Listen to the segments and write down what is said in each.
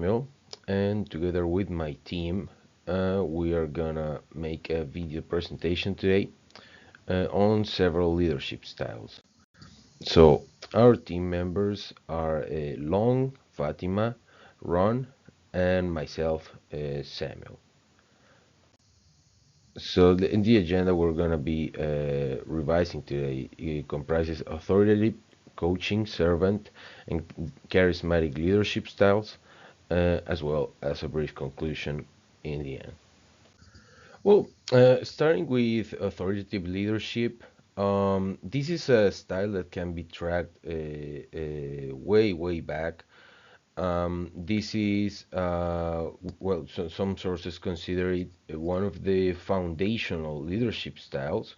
Samuel, and together with my team, we are gonna make a video presentation today on several leadership styles. So, our team members are Long, Fatima, Ron, and myself, Samuel. So, in the agenda we're gonna be revising today. It comprises authoritative, coaching, servant, and charismatic leadership styles, as well as a brief conclusion in the end. Well, starting with authoritative leadership, this is a style that can be tracked way, way back. This is, some sources consider it one of the foundational leadership styles,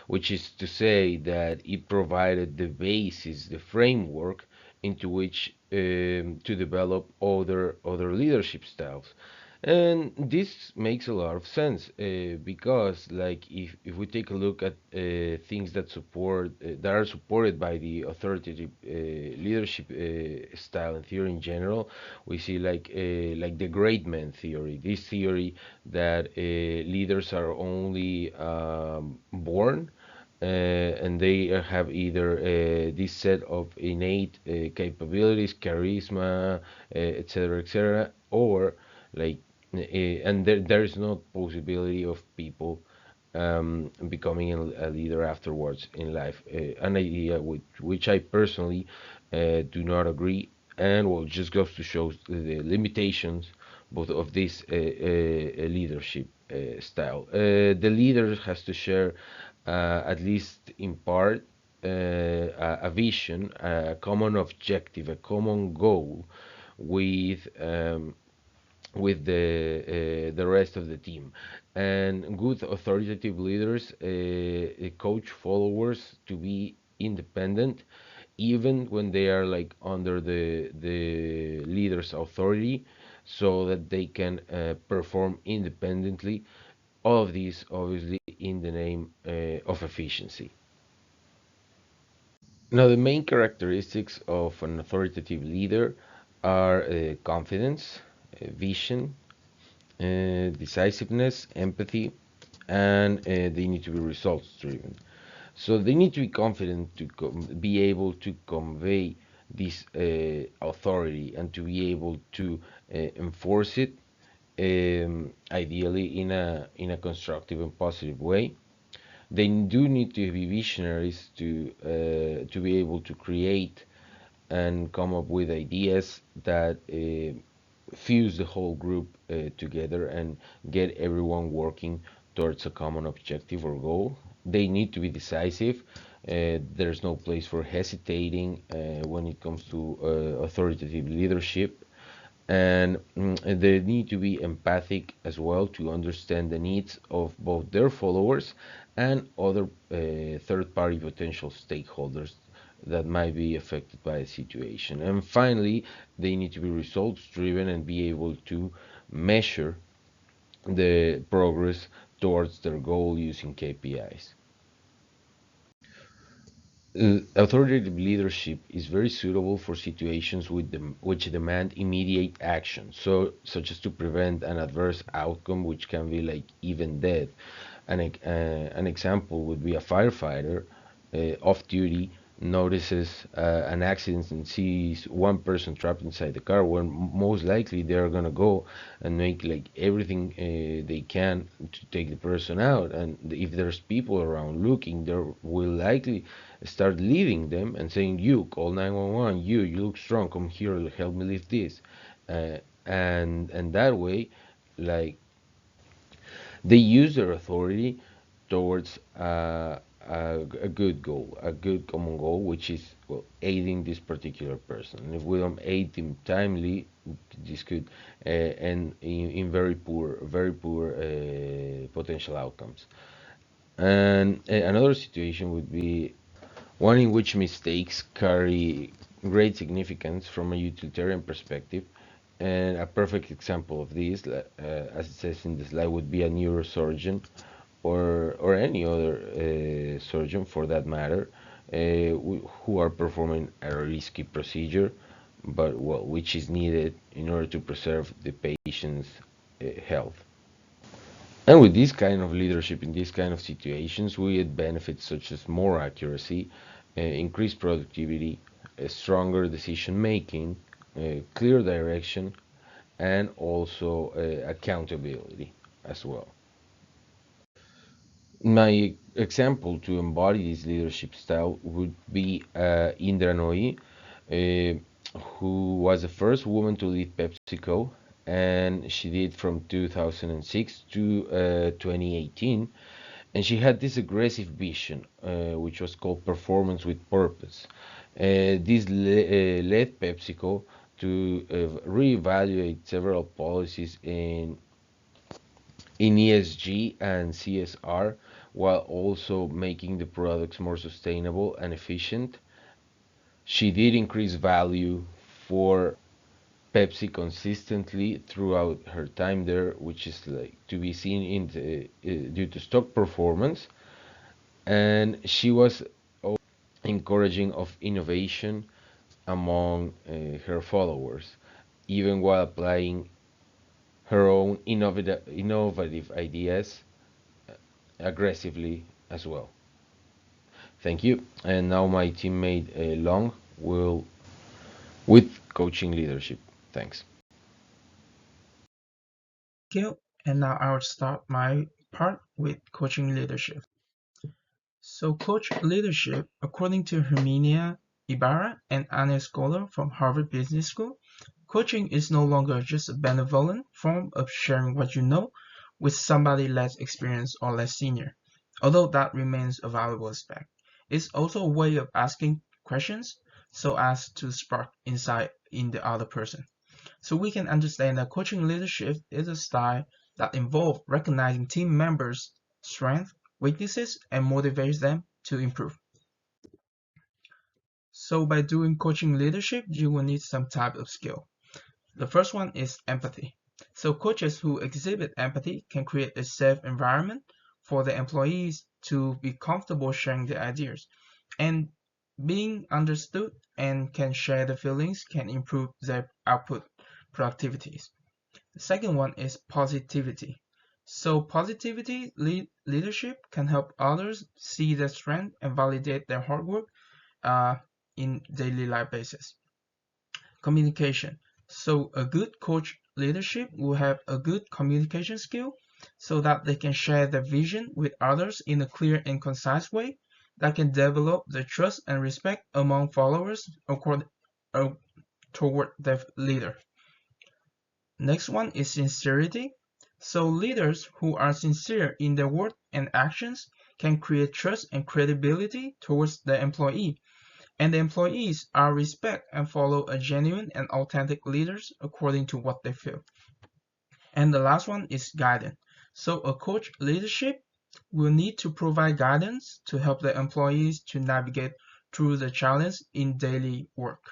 which is to say that it provided the basis, the framework into which to develop other leadership styles. And this makes a lot of sense because, like, if we take a look at things that are supported by the authoritative leadership style and theory in general, we see like the great man theory. This theory that leaders are only born and they have either this set of innate capabilities, charisma, etc., or like, and there is no possibility of people becoming a leader afterwards in life. An idea which I personally do not agree, and well, just goes to show the limitations both of this leadership style. The leader has to share, at least in part, a vision, a common objective, a common goal with the rest of the team. And good authoritative leaders coach followers to be independent, even when they are like under the leader's authority, so that they can perform independently. All of these, obviously, in the name of efficiency. Now, the main characteristics of an authoritative leader are confidence, vision, decisiveness, empathy, and they need to be results driven. So they need to be confident to be able to convey this authority and to be able to enforce it, ideally in a constructive and positive way. They do need to be visionaries to be able to create and come up with ideas that fuse the whole group together and get everyone working towards a common objective or goal. They need to be decisive. There's no place for hesitating when it comes to authoritative leadership. And they need to be empathic as well to understand the needs of both their followers and other third-party potential stakeholders that might be affected by the situation. And finally, they need to be results driven and be able to measure the progress towards their goal using KPIs. Authoritative leadership is very suitable for situations which demand immediate action, such as to prevent an adverse outcome, which can be like even death. An example would be a firefighter off duty notices an accident and sees one person trapped inside the car. When most likely they're gonna go and make like everything they can to take the person out. And if there's people around looking, they will likely start leading them and saying, "You call 911. You look strong. Come here. Help me lift this." And that way, like, they use their authority towards a good goal, a good common goal, which is, well, aiding this particular person. And if we don't aid them timely, this could end in very poor potential outcomes. And another situation would be one in which mistakes carry great significance from a utilitarian perspective. And a perfect example of this, as it says in the slide, would be a neurosurgeon or any other surgeon for that matter, who are performing a risky procedure, but well, which is needed in order to preserve the patient's health. And with this kind of leadership in these kind of situations, we get benefits such as more accuracy, increased productivity, a stronger decision making, clear direction, and also accountability as well. My example to embody this leadership style would be Indra Nooyi, who was the first woman to lead PepsiCo, and she did from 2006 to 2018. And she had this aggressive vision, which was called Performance with Purpose. Led PepsiCo to reevaluate several policies in ESG and CSR, while also making the products more sustainable and efficient. She did increase value for Pepsi consistently throughout her time there, which is like to be seen in due to stock performance. And she was encouraging of innovation among her followers, even while applying her own innovative ideas aggressively as well. Thank you. And now my teammate Long will with coaching leadership. Thanks. You. And now I will start my part with coaching leadership. So, coach leadership, according to Herminia Ibarra and Anna Scholar from Harvard Business School, coaching is no longer just a benevolent form of sharing what you know with somebody less experienced or less senior, although that remains a valuable aspect. It's also a way of asking questions so as to spark insight in the other person. So we can understand that coaching leadership is a style that involves recognizing team members' strengths, weaknesses, and motivates them to improve. So by doing coaching leadership, you will need some type of skill. The first one is empathy. So coaches who exhibit empathy can create a safe environment for the employees to be comfortable sharing their ideas. And being understood and can share the feelings can improve their output productivities. The second one is positivity. So positivity leadership can help others see their strength and validate their hard work uh, in daily life basis. Communication. So a good coach leadership will have a good communication skill so that they can share their vision with others in a clear and concise way that can develop the trust and respect among followers uh, toward their leader. Next one is sincerity. So leaders who are sincere in their words and actions can create trust and credibility towards the employee, and the employees are respect and follow a genuine and authentic leaders according to what they feel. And the last one is guidance. So a coach leadership will need to provide guidance to help the employees to navigate through the challenge in daily work.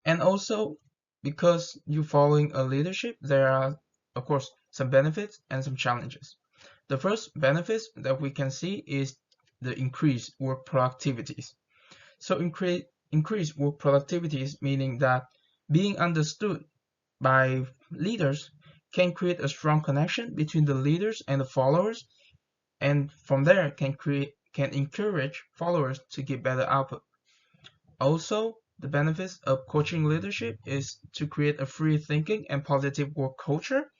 And also, because you're following a leadership, there are, of course, some benefits and some challenges. The first benefits that we can see is the increased work productivities. So increased work productivities meaning that being understood by leaders can create a strong connection between the leaders and the followers, and from there can encourage followers to get better output. Also, the benefits of coaching leadership is to create a free thinking and positive work culture.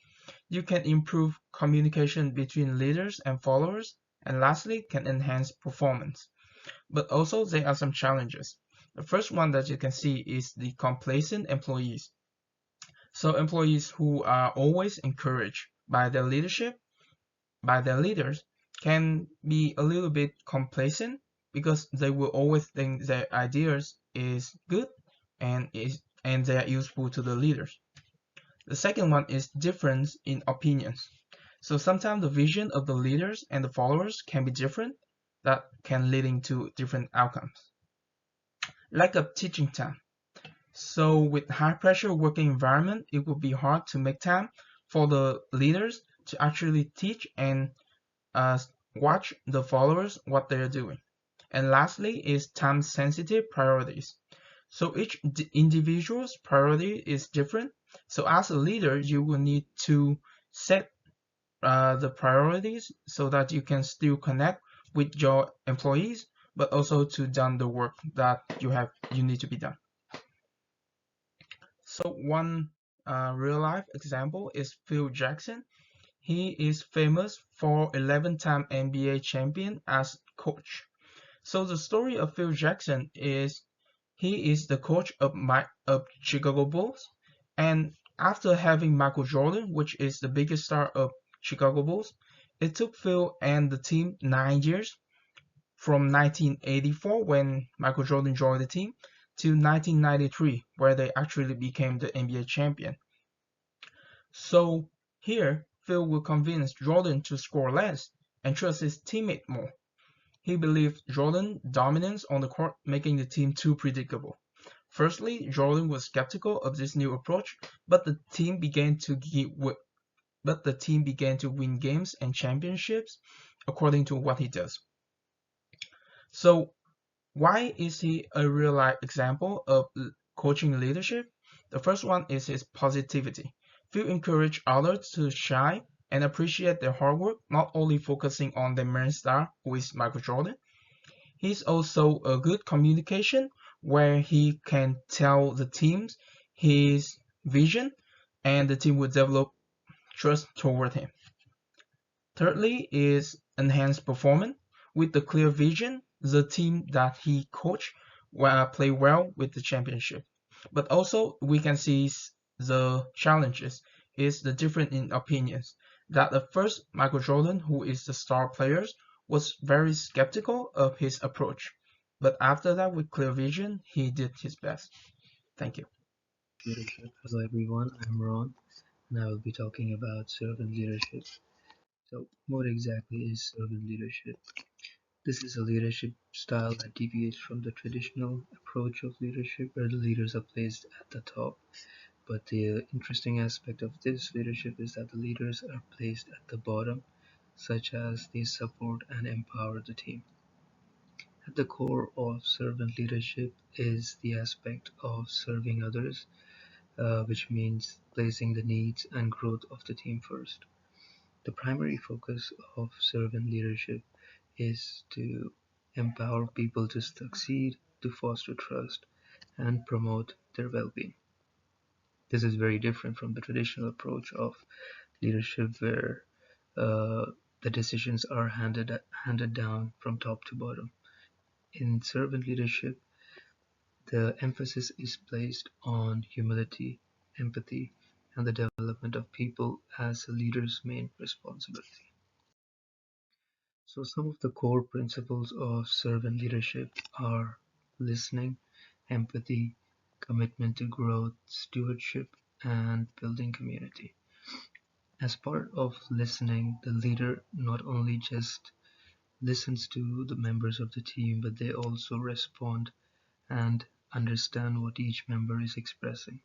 You can improve communication between leaders and followers, and lastly, can enhance performance. But also, there are some challenges. The first one that you can see is the complacent employees. So, employees who are always encouraged by their leadership, by their leaders, can be a little bit complacent because they will always think their ideas is good and they are useful to the leaders. The second one is difference in opinions. So sometimes the vision of the leaders and the followers can be different, that can leading to different outcomes. Lack of teaching time. So with high pressure working environment, it will be hard to make time for the leaders to actually teach and uh, watch the followers what they're doing. And lastly is time sensitive priorities. So each individual's priority is different. So as a leader, you will need to set the priorities so that you can still connect with your employees, but also to done the work that you need to be done. So one real life example is Phil Jackson. He is famous for 11-time NBA champion as coach. So the story of Phil Jackson is he is the coach of Chicago Bulls, and after having Michael Jordan, which is the biggest star of Chicago Bulls, it took Phil and the team 9 years, from 1984 when Michael Jordan joined the team to 1993 where they actually became the NBA champion. So here, Phil will convince Jordan to score less and trust his teammate more. He believed Jordan's dominance on the court making the team too predictable. Firstly, Jordan was skeptical of this new approach, but the team began to win games and championships according to what he does. So why is he a real life example of coaching leadership? The first one is his positivity. Phil encouraged others to shine and appreciate their hard work, not only focusing on the main star, who is Michael Jordan. He's also a good communication where he can tell the teams his vision and the team will develop trust toward him. Thirdly is enhanced performance. With the clear vision, the team that he coached will play well with the championship. But also we can see the challenges is the difference in opinions. That at first Michael Jordan, who is the star players, was very skeptical of his approach. But after that, with clear vision, he did his best. Thank you. Leadership. Hello everyone, I'm Ron and I will be talking about servant leadership. So, what exactly is servant leadership? This is a leadership style that deviates from the traditional approach of leadership where the leaders are placed at the top. But the interesting aspect of this leadership is that the leaders are placed at the bottom, such as they support and empower the team. At the core of servant leadership is the aspect of serving others, which means placing the needs and growth of the team first. The primary focus of servant leadership is to empower people to succeed, to foster trust, and promote their well being. This is very different from the traditional approach of leadership where the decisions are handed down from top to bottom. In servant leadership, the emphasis is placed on humility, empathy, and the development of people as a leader's main responsibility. So some of the core principles of servant leadership are listening, empathy, commitment to growth, stewardship, and building community. As part of listening, the leader not only just listens to the members of the team, but they also respond and understand what each member is expressing.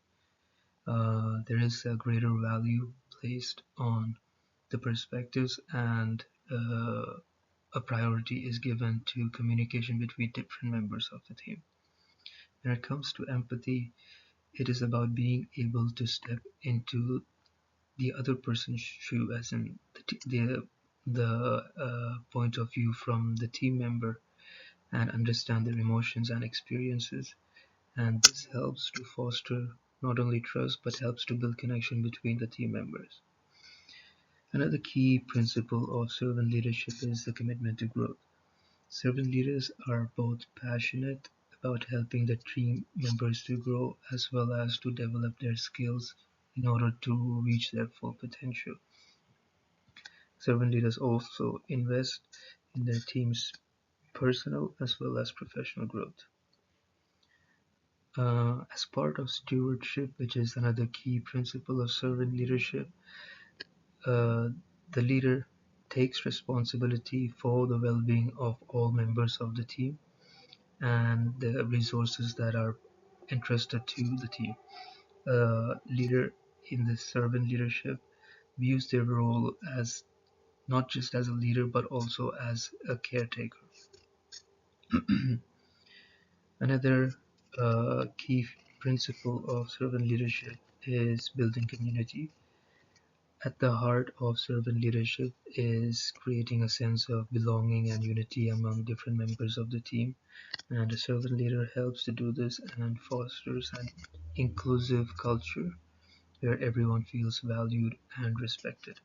There is a greater value placed on the perspectives and a priority is given to communication between different members of the team. When it comes to empathy, it is about being able to step into the other person's shoe, as in the point of view from the team member, and understand their emotions and experiences. And this helps to foster not only trust but helps to build connection between the team members. Another key principle of servant leadership is the commitment to growth. Servant leaders are both passionate about helping the team members to grow as well as to develop their skills in order to reach their full potential. Servant leaders also invest in their team's personal as well as professional growth. As part of stewardship, which is another key principle of servant leadership, uh, the leader takes responsibility for the well-being of all members of the team and the resources that are entrusted to the team. A leader in the servant leadership views their role as not just as a leader but also as a caretaker. Another A key principle of servant leadership is building community. At the heart of servant leadership is creating a sense of belonging and unity among different members of the team, and a servant leader helps to do this and fosters an inclusive culture where everyone feels valued and respected.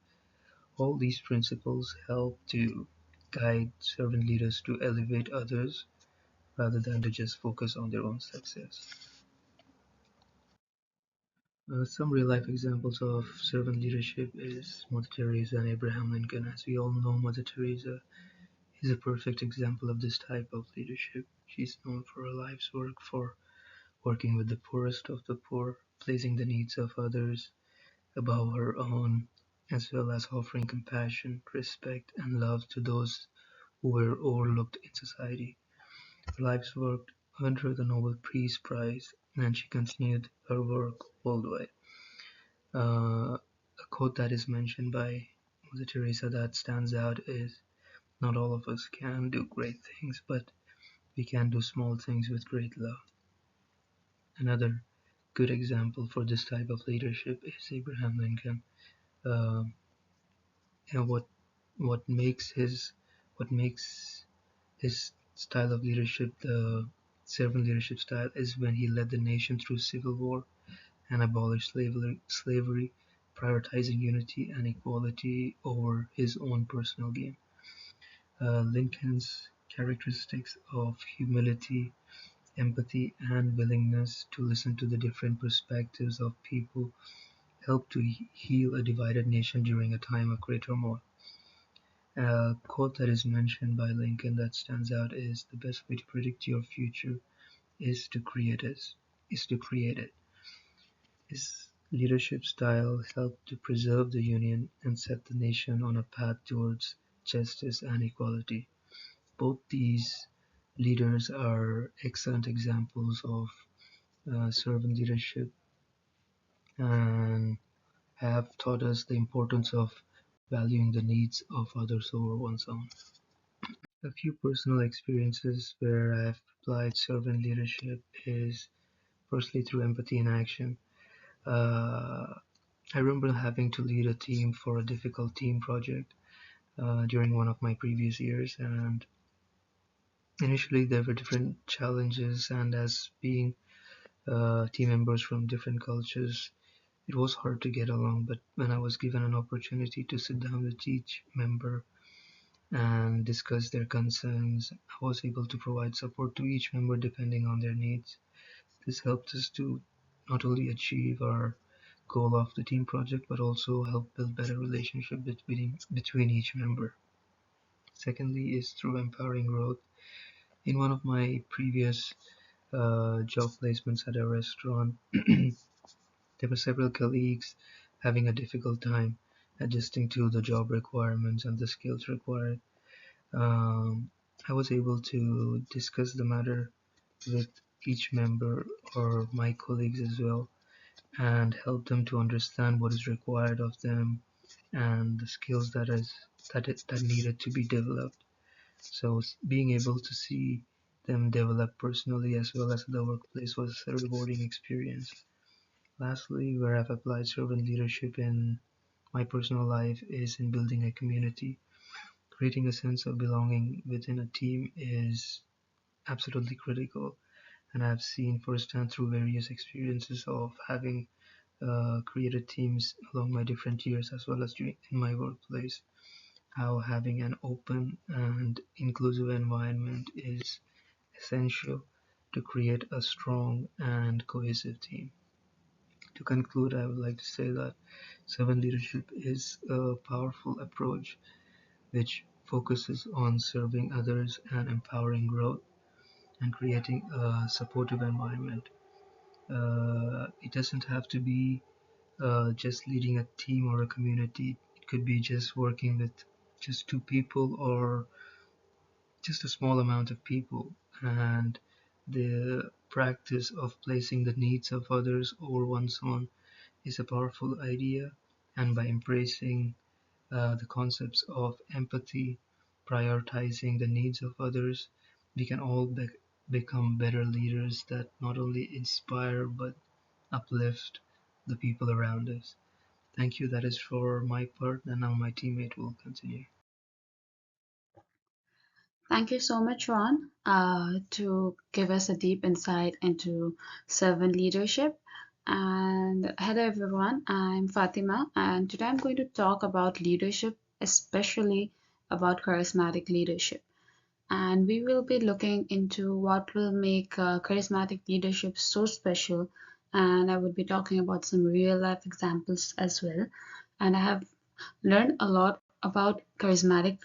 All these principles help to guide servant leaders to elevate others rather than to just focus on their own success. Some real-life examples of servant leadership is Mother Teresa and Abraham Lincoln. As we all know, Mother Teresa is a perfect example of this type of leadership. She's known for her life's work for working with the poorest of the poor, placing the needs of others above her own, as well as offering compassion, respect, and love to those who were overlooked in society. Her life's work earned her the Nobel Peace Prize, and she continued her work worldwide. A quote that is mentioned by Mother Teresa that stands out is, "Not all of us can do great things, but we can do small things with great love." Another good example for this type of leadership is Abraham Lincoln. Um and what makes his style of leadership the servant leadership style is when he led the nation through civil war and abolished slavery, prioritizing unity and equality over his own personal gain. Lincoln's characteristics of humility, empathy, and willingness to listen to the different perspectives of people helped to heal a divided nation during a time of great turmoil. A quote that is mentioned by Lincoln that stands out is, "The best way to predict your future is to create it." Is to create it. His leadership style helped to preserve the Union and set the nation on a path towards justice and equality. Both these leaders are excellent examples of servant leadership and have taught us the importance of valuing the needs of others over one's own. A few personal experiences where I've applied servant leadership is firstly through empathy in action. Uh, I remember having to lead a team for a difficult team project during one of my previous years, and initially there were different challenges, and as being team members from different cultures, it was hard to get along. But when I was given an opportunity to sit down with each member and discuss their concerns, I was able to provide support to each member depending on their needs. This helped us to not only achieve our goal of the team project but also help build better relationship between each member. Secondly is through empowering growth. In one of my previous job placements at a restaurant, there were several colleagues having a difficult time adjusting to the job requirements and the skills required. Um, I was able to discuss the matter with each member or my colleagues as well and help them to understand what is required of them and the skills that needed to be developed. So being able to see them develop personally as well as the workplace was a rewarding experience. Lastly, where I've applied servant leadership in my personal life is in building a community. Creating a sense of belonging within a team is absolutely critical, and I've seen firsthand through various experiences of having created teams along my different years as well as in my workplace, how having an open and inclusive environment is essential to create a strong and cohesive team. To conclude, I would like to say that servant leadership is a powerful approach which focuses on serving others and empowering growth and creating a supportive environment. It doesn't have to be just leading a team or a community. It could be just working with just two people or just a small amount of people. And the practice of placing the needs of others over one's own is a powerful idea. And by embracing the concepts of empathy, prioritizing the needs of others, we can all become better leaders that not only inspire but uplift the people around us. Thank you. That is for my part, and now my teammate will continue. Thank you so much, Ron, to give us a deep insight into servant leadership. And hello, everyone. I'm Fatima, and today I'm going to talk about leadership, especially about charismatic leadership. And we will be looking into what will make charismatic leadership so special. And I would be talking about some real life examples as well. And I have learned a lot about charismatic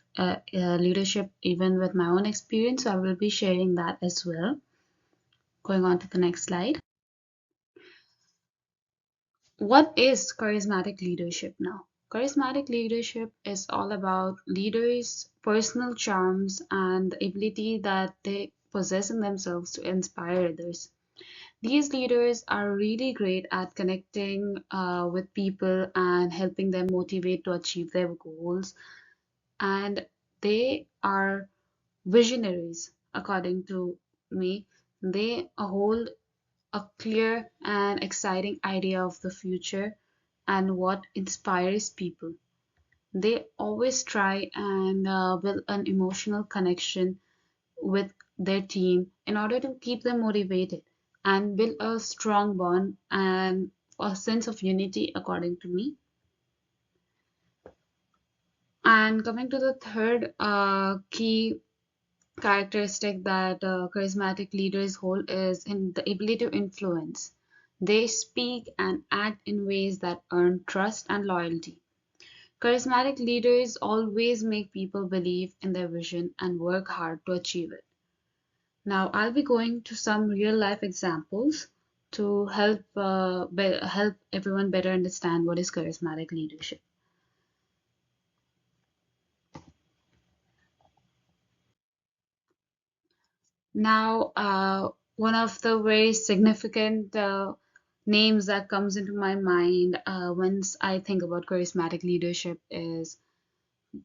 leadership even with my own experience. So I will be sharing that as well. Going on to the next slide. What is charismatic leadership now? Charismatic leadership is all about leaders' personal charms and the ability that they possess in themselves to inspire others. These leaders are really great at connecting with people and helping them motivate to achieve their goals. And they are visionaries, according to me. They hold a clear and exciting idea of the future and what inspires people. They always try and build an emotional connection with their team in order to keep them motivated and build a strong bond and a sense of unity, according to me. And coming to the third key characteristic that charismatic leaders hold is in the ability to influence. They speak and act in ways that earn trust and loyalty. Charismatic leaders always make people believe in their vision and work hard to achieve it. Now, I'll be going to some real life examples to help everyone better understand what is charismatic leadership. Now, one of the very significant names that comes into my mind once I think about charismatic leadership is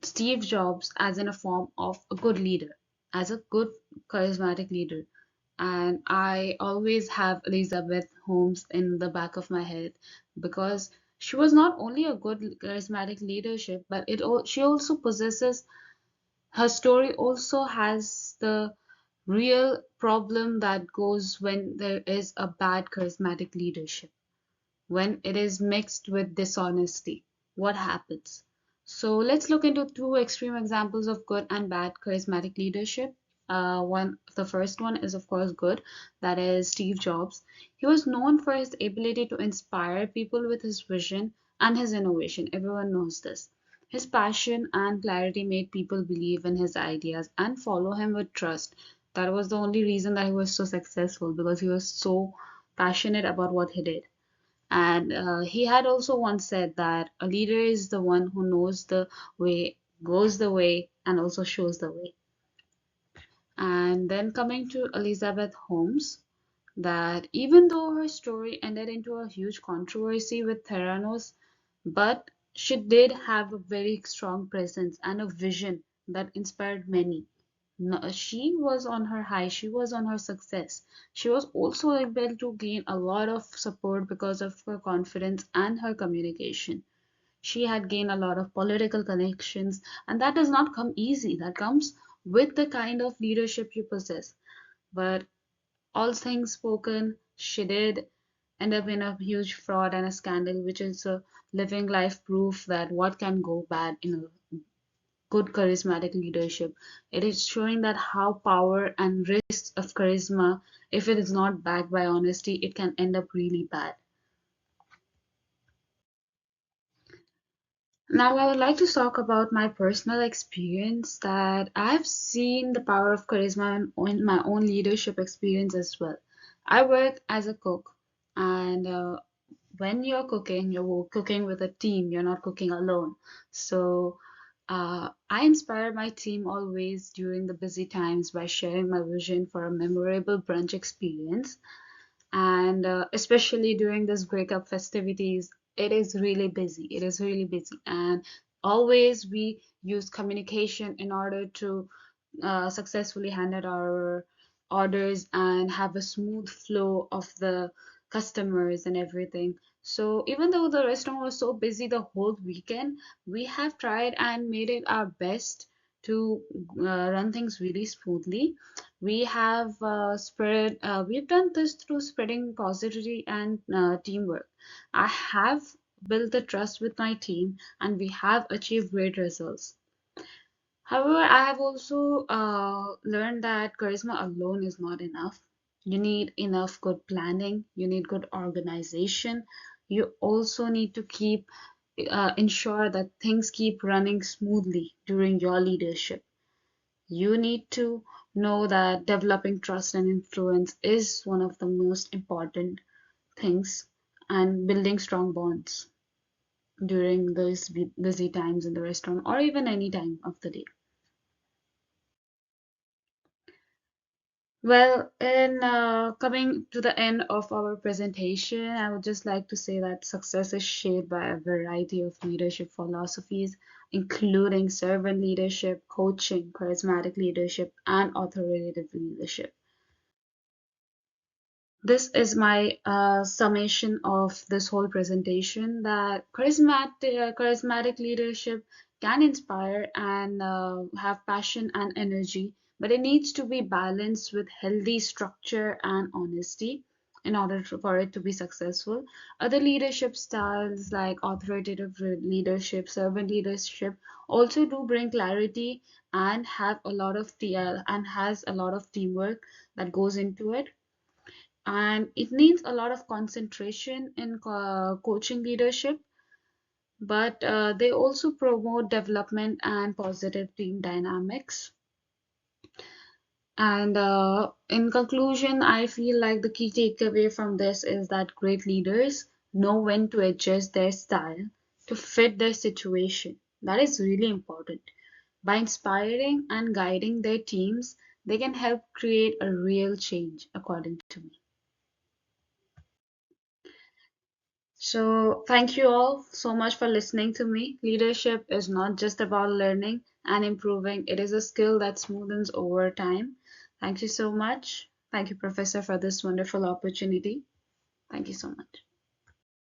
Steve Jobs as in a form of a good leader, as a good charismatic leader. And I always have Elizabeth Holmes in the back of my head because she was not only a good charismatic leadership, but she also possesses her story also has the real problem that goes when there is a bad charismatic leadership, when it is mixed with dishonesty. What happens? So let's look into two extreme examples of good and bad charismatic leadership. The first one is of course good, that is Steve Jobs. He was known for his ability to inspire people with his vision and his innovation. Everyone knows this. His passion and clarity made people believe in his ideas and follow him with trust. That was the only reason that he was so successful because he was so passionate about what he did. And he had also once said that a leader is the one who knows the way, goes the way, and also shows the way. And then coming to Elizabeth Holmes, that even though her story ended into a huge controversy with Theranos, but she did have a very strong presence and a vision that inspired many. No, she was on her high, she was on her success. She was also able to gain a lot of support because of her confidence and her communication. She had gained a lot of political connections, and that does not come easy. That comes with the kind of leadership you possess. But all things spoken, she did end up in a huge fraud and a scandal, which is a living life proof that what can go bad in a good charismatic leadership. It is showing that how power and risks of charisma, if it is not backed by honesty, it can end up really bad. Now, I would like to talk about my personal experience that I've seen the power of charisma in my own leadership experience as well. I work as a cook, and when you're cooking, you're cooking with a team, you're not cooking alone. So, I inspire my team always during the busy times by sharing my vision for a memorable brunch experience. And especially during this breakup festivities, it is really busy. It is really busy. And always we use communication in order to successfully handle our orders and have a smooth flow of the customers and everything. So even though the restaurant was so busy the whole weekend, we have tried and made it our best to run things really smoothly. We have we've done this through spreading positivity and teamwork. I have built the trust with my team and we have achieved great results. However, I have also learned that charisma alone is not enough. You need enough good planning, you need good organization. You also need to keep ensure that things keep running smoothly during your leadership. You need to know that developing trust and influence is one of the most important things, and building strong bonds during those busy times in the restaurant or even any time of the day. Well, in coming to the end of our presentation, I would just like to say that success is shaped by a variety of leadership philosophies, including servant leadership, coaching, charismatic leadership, and authoritative leadership. This is my summation of this whole presentation, that charismatic leadership can inspire and have passion and energy, but it needs to be balanced with healthy structure and honesty in order for it to be successful. Other leadership styles like authoritative leadership, servant leadership also do bring clarity and have a lot of and has a lot of teamwork that goes into it, and it needs a lot of concentration in coaching leadership, but they also promote development and positive team dynamics. And in conclusion, I feel like the key takeaway from this is that great leaders know when to adjust their style to fit their situation. That is really important. By inspiring and guiding their teams, they can help create a real change, according to me. So, thank you all so much for listening to me. Leadership is not just about learning and improving, it is a skill that smoothens over time. Thank you so much. Thank you, Professor, for this wonderful opportunity. Thank you so much.